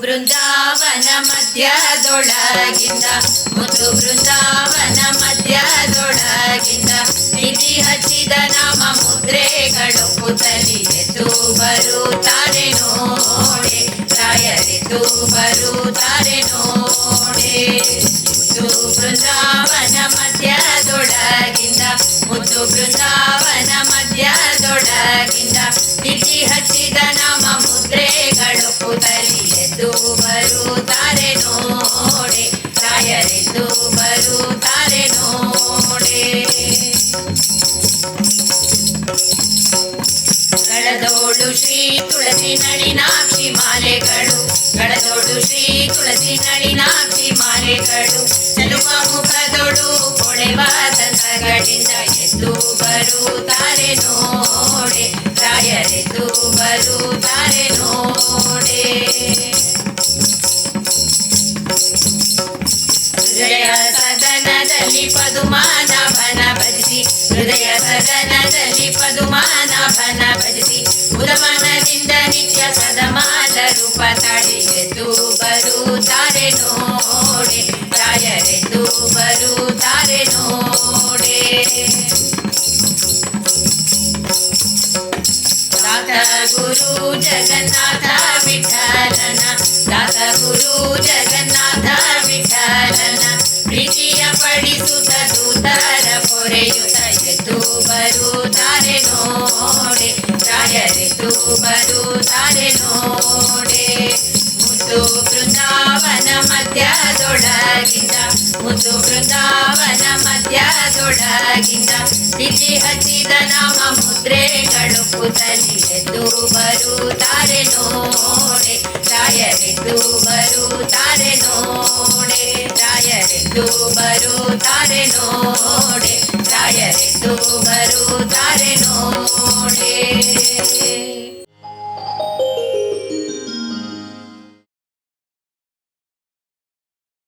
ಬೃಂದಾವನ ಮಧ್ಯದೊಳಗಿಂದ ಮುದ್ದು ಬೃಂದಾವನ ಮಧ್ಯದೊಳಗಿಂದ ನಿಧಿ ಹಚ್ಚಿದ ನಾಮ ಮುದ್ರೆಗಳು ಪುತಲಿ ಎದ್ದು ಬರುತ್ತಾರೆ ನೋಡೆ ರಾಯರೆದ್ದು ಬರುತ್ತಾರೆ ನೋಡೆ. ಮುದ್ದು ಬೃಂದಾವನ ಮಧ್ಯದೊಳಗಿಂದ ಮುದ್ದು ಬೃಂದಾವನ ಮಧ್ಯದೊಳಗಿಂದ ನಿಧಿ ಹಚ್ಚಿದ ನಾಮ ಮುದ್ರೆಗಳು ಪುತಲಿ ಎದ್ದು ಬರುತ್ತಾರೆ ನೋಡೆ ರಾಯರೆದ್ದು ಬರುತ್ತಾರೆ ನೋಡೆ. ಗಳದೋಳು ಶ್ರೀ ತುಳಸಿ ನಳಿನಾಕ್ಷಿ ಮಾಲೆಗಳು ಗಳದೋಳು ಶ್ರೀ ತುಳಸಿ ನಳಿನಾಕ್ಷಿ ಮಾಲೆಗಳು ಚೆಲುವ ಮುಖದೊಳು ಕೊಳೆವ ದಂತಗಳಿಂದ ಎದ್ದು ಬರುತ್ತಾರೆ ನೋಡೆ ರಾಯರೆದ್ದು ಬರುತ್ತಾರೆ ನೋಡೆ. ಹೃದಯ ಸದನದಲ್ಲಿ ಪದುಮಾನಭನ ಭಜಿಸಿ ಹೃದಯ ಸದನದಲ್ಲಿ ಪದುಮಾನಭನ ಭಜಿಸಿ ಉದಮನದಿಂದ ನಿತ್ಯ ಸದಮಾಲ ರೂಪ ತಾಳಿ ಎದ್ದು ಬರುತ್ತಾರೆ ನೋಡೆ ರಾಯರೆದ್ದು ಬರುತ್ತಾರೆ ನೋಡೆ. ದಾತ ಗುರು ಜಗನ್ನಾಥ ವಿಠಲನ ದಾತ ಗುರು ಜಗನ್ನಾಥ ವಿಠಲನ ಪ್ರೀತಿಯ ಪಡಿಸುತ್ತ ದೂತರ ಪೊರೆಯುತ್ತ ಎದ್ದು ಬರುತ್ತಾರೆ ನೋಡೆ ರಾಯರೆದ್ದು ಬರುತ್ತಾರೆ ನೋಡೆ. ಮುದ್ದು ಬೃಂದಾವನ ಮಧ್ಯದೊಳಗಿಂದ ಮುದ್ದು ಬೃಂದಾವನ ಮಧ್ಯದೊಳಗಿಂದ ನಿಧಿ ಹಚ್ಚಿದ ನಾಮ ಮುದ್ರೆಗಳು ಪುತಲಿ ಎದ್ದು ಬರುತ್ತಾರೆ ನೋಡೆ ರಾಯರೆದ್ದು ಬರುತ್ತಾರೆ ನೋಡೆ ರಾಯರೆದ್ದು ಬರುತ್ತಾರೆ ನೋಡೆ ರಾಯರೆದ್ದು ಬರುತ್ತಾರೆ.